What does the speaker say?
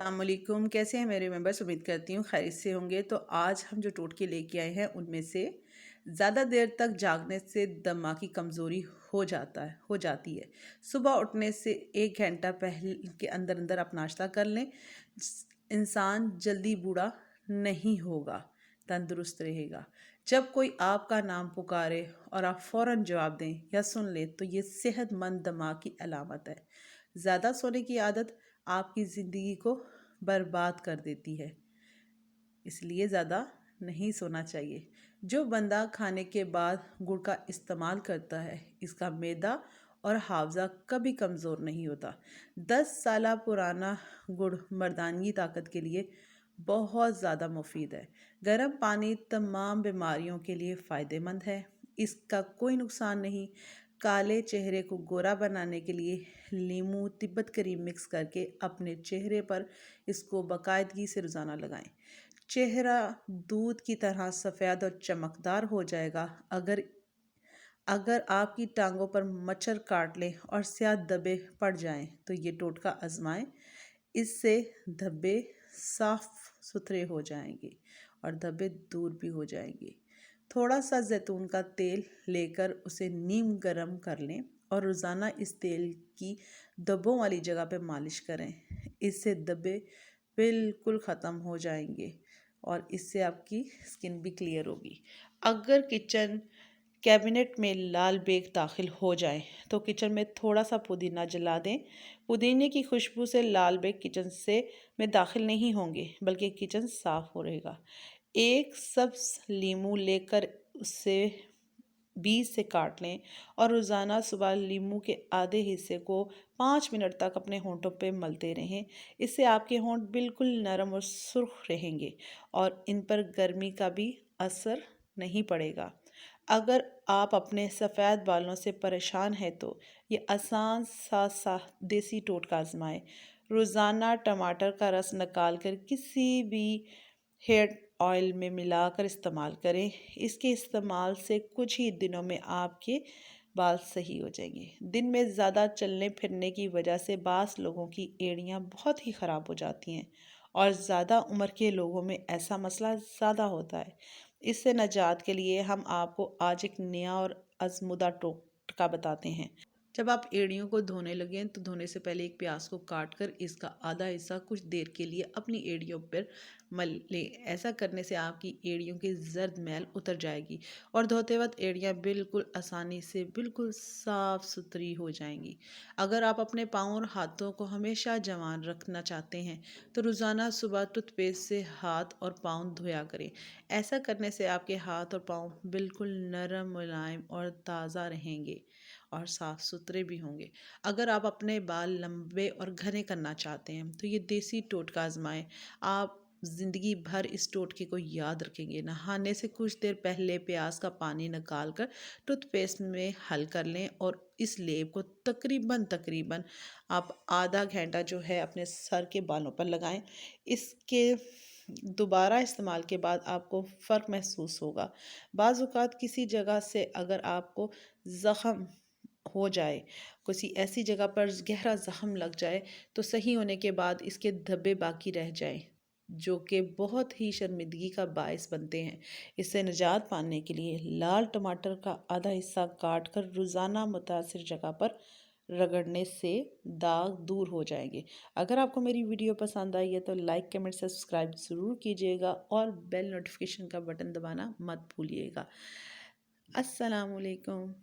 अस्सलामुअलैकुम। कैसे हैं मेरे मेंबर्स? उम्मीद करती हूँ खैरियत से होंगे। तो आज हम जो टोटके लेके आए हैं उनमें से ज़्यादा देर तक जागने से दिमाग की कमज़ोरी हो जाती है। सुबह उठने से 1 घंटा पहले के अंदर अंदर आप नाश्ता कर लें। इंसान जल्दी बूढ़ा नहीं होगा, तंदुरुस्त रहेगा। जब कोई आपका नाम पुकारे और आप फ़ौरन जवाब दें या सुन लें तो ये सेहतमंद दिमाग की अलामत है। ज़्यादा सोने की आदत आपकी ज़िंदगी को बर्बाद कर देती है, इसलिए ज़्यादा नहीं सोना चाहिए। जो बंदा खाने के बाद गुड़ का इस्तेमाल करता है, इसका मैदा और हावज़ा कभी कमज़ोर नहीं होता। 10 साल पुराना गुड़ मर्दानगी ताकत के लिए बहुत ज़्यादा मुफीद है। गर्म पानी तमाम बीमारियों के लिए फ़ायदेमंद है, इसका कोई नुकसान नहीं। काले चेहरे को गोरा बनाने के लिए नींबू तिब्बत करीम मिक्स करके अपने चेहरे पर इसको बाकायदगी से रोज़ाना लगाएं। चेहरा दूध की तरह सफ़ेद और चमकदार हो जाएगा। अगर अगर आपकी टांगों पर मच्छर काट लें और स्याह धब्बे पड़ जाएं तो ये टोटका आजमाएं। इससे धब्बे साफ सुथरे हो जाएंगे और धब्बे दूर भी हो जाएंगे। थोड़ा सा जैतून का तेल लेकर उसे नीम गरम कर लें और रोज़ाना इस तेल की धब्बों वाली जगह पे मालिश करें। इससे धब्बे बिल्कुल ख़त्म हो जाएंगे और इससे आपकी स्किन भी क्लियर होगी। अगर किचन कैबिनेट में लाल बेग दाखिल हो जाए तो किचन में थोड़ा सा पुदीना जला दें। पुदीने की खुशबू से लाल बेग किचन से में दाखिल नहीं होंगे, बल्कि किचन साफ हो रहेगा। एक सब्ज लीमू लेकर उसे बीज से काट लें और रोज़ाना सुबह लीमू के आधे हिस्से को 5 मिनट तक अपने होंठों पे मलते रहें। इससे आपके होंठ बिल्कुल नरम और सुर्ख रहेंगे और इन पर गर्मी का भी असर नहीं पड़ेगा। अगर आप अपने सफ़ेद बालों से परेशान हैं तो ये आसान सा देसी टोटका आजमाएं। रोज़ाना टमाटर का रस निकाल कर किसी भी हेयर ऑयल में मिलाकर इस्तेमाल करें। इसके इस्तेमाल से कुछ ही दिनों में आपके बाल सही हो जाएंगे। दिन में ज़्यादा चलने फिरने की वजह से बास लोगों की एड़ियाँ बहुत ही ख़राब हो जाती हैं और ज़्यादा उम्र के लोगों में ऐसा मसला ज़्यादा होता है। इससे निजात के लिए हम आपको आज एक नया और आजमुदा टोटका बताते हैं। जब आप एड़ियों को धोने लगें तो धोने से पहले एक प्याज को काट कर इसका आधा हिस्सा कुछ देर के लिए अपनी एड़ियों पर मल लें। ऐसा करने से आपकी एड़ियों की जर्द मैल उतर जाएगी और धोते वक्त एड़ियाँ बिल्कुल आसानी से बिल्कुल साफ सुथरी हो जाएंगी। अगर आप अपने पाँव और हाथों को हमेशा जवान रखना चाहते हैं तो रोज़ाना सुबह टूथपेस्ट से हाथ और पाँव धोया करें। ऐसा करने से आपके हाथ और पाँव बिल्कुल नरम, मुलायम और ताज़ा रहेंगे और साफ़ सुथरे भी होंगे। अगर आप अपने बाल लंबे और घने करना चाहते हैं तो ये देसी टोटका आजमाएं। आप ज़िंदगी भर इस टोटके को याद रखेंगे। नहाने से कुछ देर पहले प्याज का पानी निकाल कर टूथपेस्ट में हल कर लें और इस लेप को तकरीबन आप आधा घंटा जो है अपने सर के बालों पर लगाएं। इसके दोबारा इस्तेमाल के बाद आपको फ़र्क महसूस होगा। बाज़ औक़ात किसी जगह से अगर आपको ज़ख़म हो जाए, किसी ऐसी जगह पर गहरा ज़ख़म लग जाए तो सही होने के बाद इसके धब्बे बाकी रह जाएं, जो कि बहुत ही शर्मिंदगी का बायस बनते हैं। इससे निजात पाने के लिए लाल टमाटर का आधा हिस्सा काट कर रोज़ाना मुतासिर जगह पर रगड़ने से दाग दूर हो जाएंगे। अगर आपको मेरी वीडियो पसंद आई है तो लाइक कमेंट सब्सक्राइब ज़रूर कीजिएगा और बेल नोटिफिकेशन का बटन दबाना मत भूलिएगा। अस्सलामुअलैकुम।